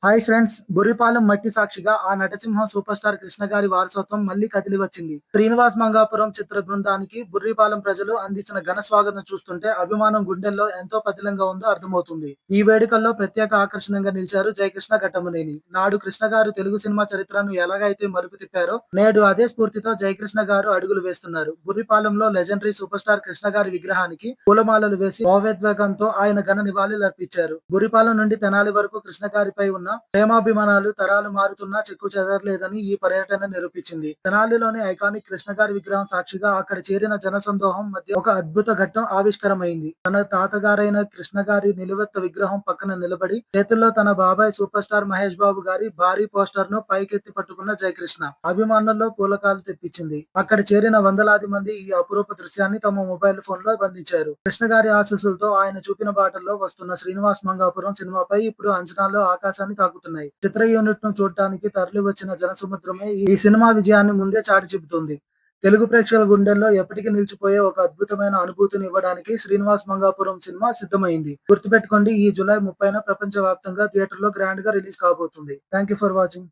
Hi friends, Burripalem మట్టి సాక్షిగా ఆ నటసింహం సూపర్ స్టార్ కృష్ణ గారి వారసత్వం మళ్లీ కదిలి వచ్చింది. శ్రీనివాస్ మంగాపురం చిత్ర బృందానికి బుర్రిపాలెం ప్రజలు అందించిన ఘన స్వాగతం చూస్తుంటే అభిమానం గుండెల్లో ఎంతో పదిలంగా ఉందో అర్థమవుతుంది. ఈ వేడుకల్లో ప్రత్యేక ఆకర్షణగా నిలిచారు జయకృష్ణ ఘట్టమనేని. నాడు కృష్ణ గారు తెలుగు సినిమా చరిత్రను ఎలాగైతే మలుపు తిప్పారో నేడు అదే స్ఫూర్తితో జయకృష్ణ గారు అడుగులు వేస్తున్నారు. బుర్రిపాలెంలో లెజెండరీ సూపర్ స్టార్ కృష్ణ గారి విగ్రహానికి పూలమాలలు వేసి భావోద్వేగంతో ఆయన ఘన నివాళులర్పించారు. బుర్రిపాలెం నుండి తెనాలి వరకు కృష్ణ గారిపై ఉన్న ప్రేమాభిమానాలు తరాలు మారుతున్నా చెక్కు చెదరలేదని ఈ పర్యటన నిరూపించింది. తెనాలిలోని ఐకానిక్ కృష్ణ గారి విగ్రహం సాక్షిగా అక్కడ చేరిన జనసందోహం మధ్య ఒక అద్భుత ఘట్టం ఆవిష్కరమైంది. తన తాతగారైన కృష్ణ గారి నిలువెత్తు విగ్రహం పక్కన నిలబడి చేతుల్లో తన బాబాయ్ సూపర్ స్టార్ మహేష్ బాబు గారి భారీ పోస్టర్ ను పైకెత్తి పట్టుకున్న జయకృష్ణ అభిమానుల్లో పూలకాలు తెప్పించింది. అక్కడ చేరిన వందలాది మంది ఈ అపురూప దృశ్యాన్ని తమ మొబైల్ ఫోన్ లో బంధించారు. కృష్ణ గారి ఆశీస్సులతో ఆయన చూపిన బాటల్లో వస్తున్న శ్రీనివాస్ మంగాపురం సినిమాపై ఇప్పుడు అంచనాలు ఆకాశాన్ని తాకుతున్నాయి. చిత్ర యూనిట్ ను చూడటానికి తరలి వచ్చిన జనసముద్రమే ఈ సినిమా విజయాన్ని ముందే చాటి చెబుతోంది. తెలుగు ప్రేక్షకుల గుండెల్లో ఎప్పటికీ నిలిచిపోయే ఒక అద్భుతమైన అనుభూతిని ఇవ్వడానికి శ్రీనివాస్ మంగాపురం సినిమా సిద్ధమైంది. గుర్తుపెట్టుకోండి, ఈ జూలై 30న ప్రపంచ వ్యాప్తంగా థియేటర్లో గ్రాండ్ గా రిలీజ్ కాబోతుంది. Thank you for watching.